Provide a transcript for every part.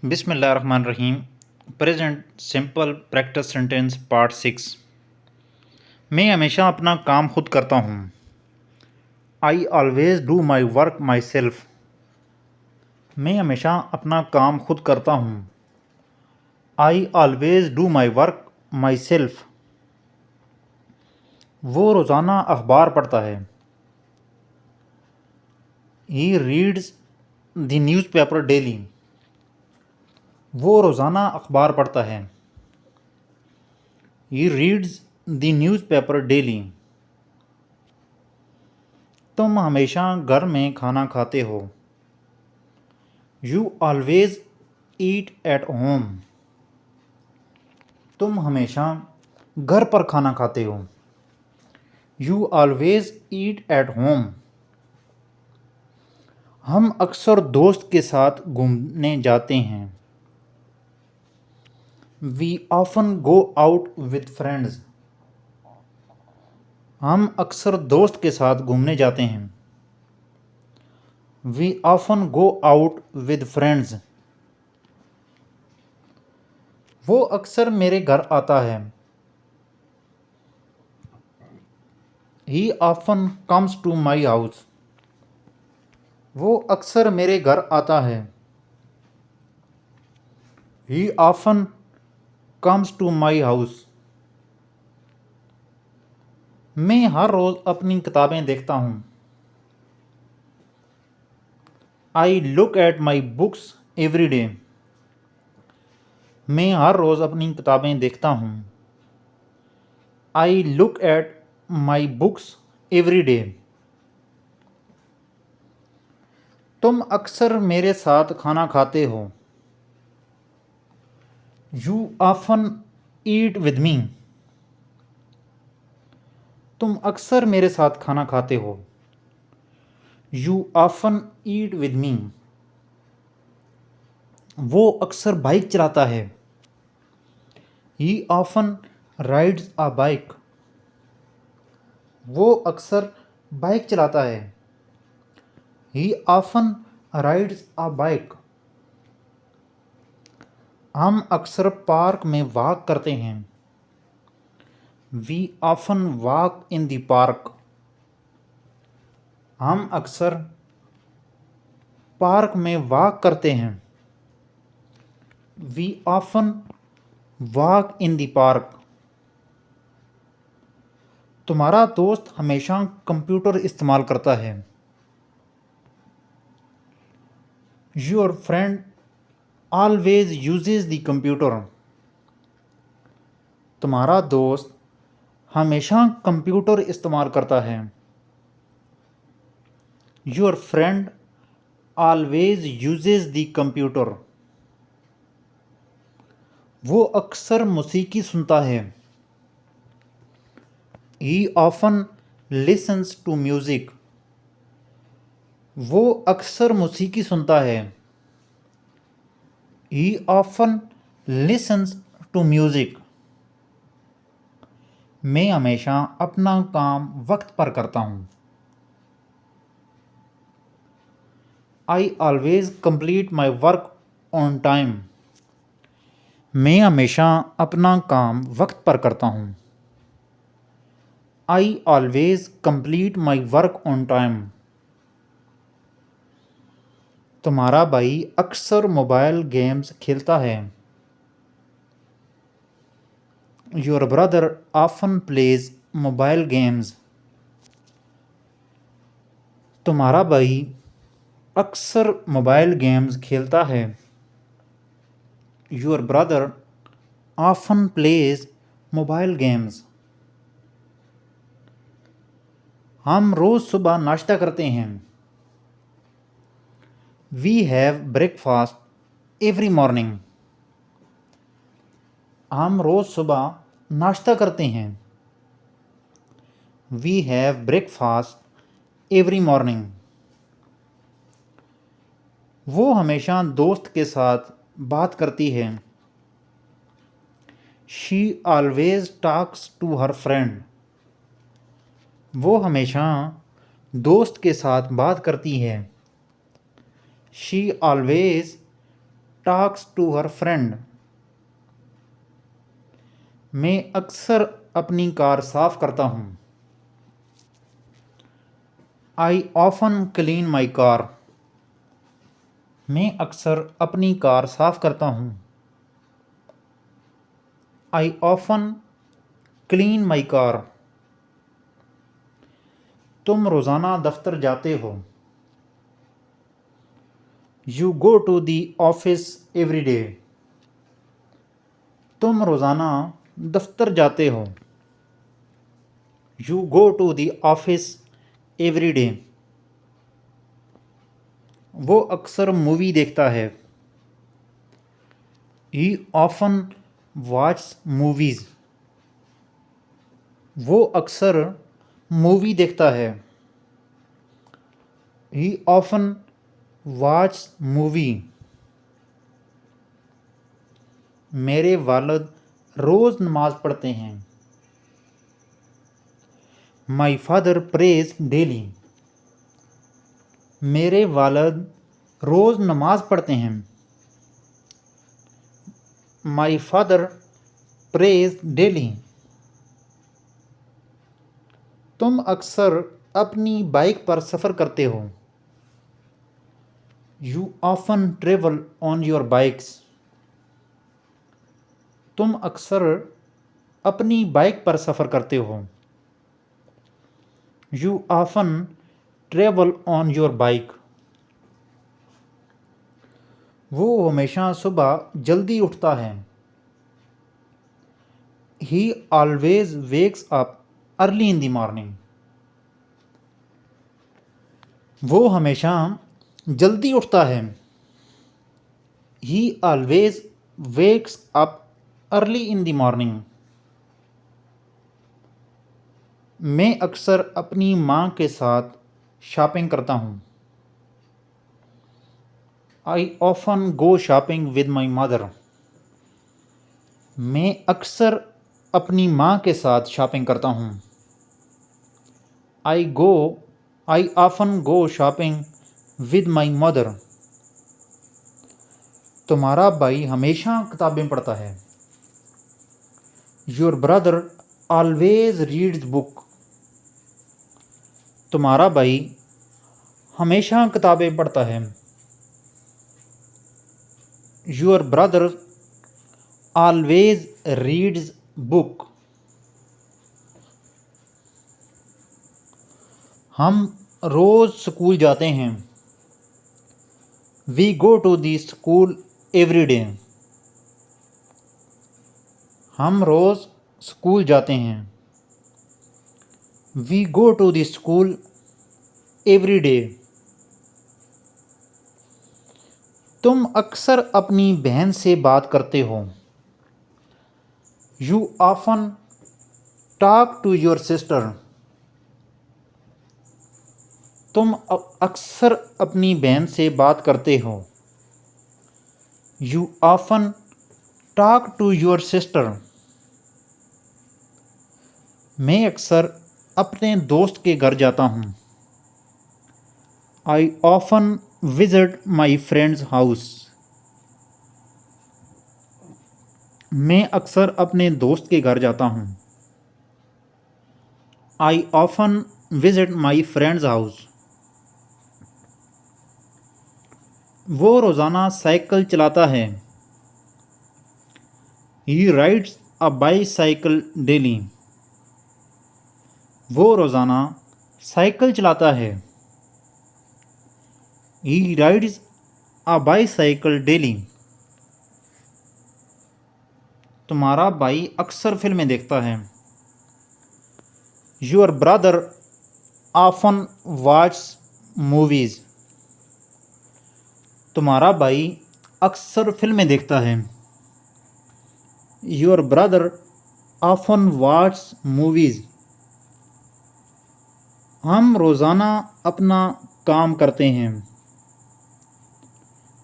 बिस्मिल्लाहिर्रहमानिर्रहीम। Present simple practice sentence part 6। मैं हमेशा अपना काम खुद करता हूँ। I always do my work my self. मैं हमेशा अपना काम खुद करता हूँ। I always do my work my self. वो रोज़ाना अखबार पढ़ता है। He reads the newspaper daily. वो रोज़ाना अखबार पढ़ता है। He reads the newspaper daily. तुम हमेशा घर में खाना खाते हो। You always eat at home. तुम हमेशा घर पर खाना खाते हो। You always eat at home. हम अक्सर दोस्त के साथ घूमने जाते हैं। We often go out with friends. हम अक्सर दोस्त के साथ घूमने जाते हैं। We often go out with friends. वो अक्सर मेरे घर आता है। He often comes to my house. वो अक्सर मेरे घर आता है। He often comes to my house. मैं हर रोज़ अपनी किताबें देखता हूँ। I look at my books every day. मैं हर रोज़ अपनी किताबें देखता हूँ। I look at my books every day. तुम अक्सर मेरे साथ खाना खाते हो। You often eat with me. तुम अक्सर मेरे साथ खाना खाते हो। You often eat with me. वो अक्सर बाइक चलाता है। He often rides a bike. वो अक्सर बाइक चलाता है। He often rides a bike. हम अक्सर पार्क में वॉक करते हैं। We often walk in the park. हम अक्सर पार्क में वॉक करते हैं। We often walk in the park. तुम्हारा दोस्त हमेशा कंप्यूटर इस्तेमाल करता है। Your friend always uses the computer. तुम्हारा दोस्त हमेशा कंप्यूटर इस्तेमाल करता है। Your friend always uses the computer. वो अक्सर मौसीकी सुनता है। He often listens to music. वो अक्सर मौसीकी सुनता है। He often listens to music. मैं हमेशा अपना काम वक्त पर करता हूँ। I always complete my work on time. मैं हमेशा अपना काम वक्त पर करता हूँ। I always complete my work on time. तुम्हारा भाई अक्सर मोबाइल गेम्स खेलता है। Your brother often plays mobile games. तुम्हारा भाई अक्सर मोबाइल गेम्स खेलता है। Your brother often plays mobile games. हम रोज़ सुबह नाश्ता करते हैं। We have breakfast every morning. हम रोज़ सुबह नाश्ता करते हैं। We have breakfast every morning. वो हमेशा दोस्त के साथ बात करती है। She always talks to her friend. वो हमेशा दोस्त के साथ बात करती है। She always talks to her friend. मैं अक्सर अपनी कार साफ करता हूँ। I often clean my car. मैं अक्सर अपनी कार साफ करता हूँ। I often clean my car. तुम रोज़ाना दफ्तर जाते हो। You go to the office every day. तुम रोज़ाना दफ्तर जाते हो। You go to the office every day. वो अक्सर मूवी देखता है। He often watch movies. वो अक्सर मूवी देखता है। He often watch movie. मेरे वालिद रोज़ नमाज पढ़ते हैं। My father prays daily. मेरे वालिद रोज़ नमाज पढ़ते हैं। My father prays daily. तुम अक्सर अपनी बाइक पर सफ़र करते हो। You often travel on your bikes. तुम अक्सर अपनी बाइक पर सफ़र करते हो। You often travel on your bike. वो हमेशा सुबह जल्दी उठता है। ही always wakes up early in the morning. वो हमेशा जल्दी उठता है। ही always wakes up early in the morning. मैं अक्सर अपनी माँ के साथ शॉपिंग करता हूँ। I often go shopping with my mother. मैं अक्सर अपनी माँ के साथ शॉपिंग करता हूँ। I often go shopping with my mother. तुम्हारा भाई हमेशा किताबें पढ़ता है। Your brother always reads book. तुम्हारा भाई हमेशा किताबें पढ़ता है। Your brother always reads book. हम रोज़ स्कूल जाते हैं। We go to the school every day. हम रोज़ स्कूल जाते हैं। We go to the school every day. तुम अक्सर अपनी बहन से बात करते हो। You often talk to your sister. तुम अक्सर अपनी बहन से बात करते हो। You often talk to your sister. मैं अक्सर अपने दोस्त के घर जाता हूँ। I often visit my friends house. मैं अक्सर अपने दोस्त के घर जाता हूँ। I often visit my friends house. वो रोज़ाना साइकिल चलाता है। ही राइड्स अ बाईसाइकिल डेली। वो रोज़ाना साइकिल चलाता है। ही राइड्स अ बाईसाइकिल डेली। तुम्हारा भाई अक्सर फिल्में देखता है। Your brother often watch movies. तुम्हारा भाई अक्सर फिल्में देखता है। Your brother often watch movies. हम रोज़ाना अपना काम करते हैं।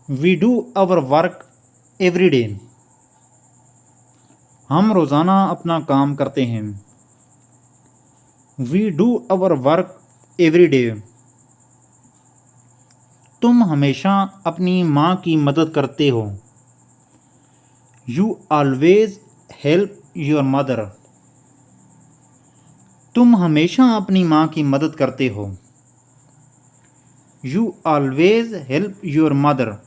We do our work every day. हम रोज़ाना अपना काम करते हैं। We do our work every day. तुम हमेशा अपनी माँ की मदद करते हो। You always help your mother. तुम हमेशा अपनी माँ की मदद करते हो। You always help your mother.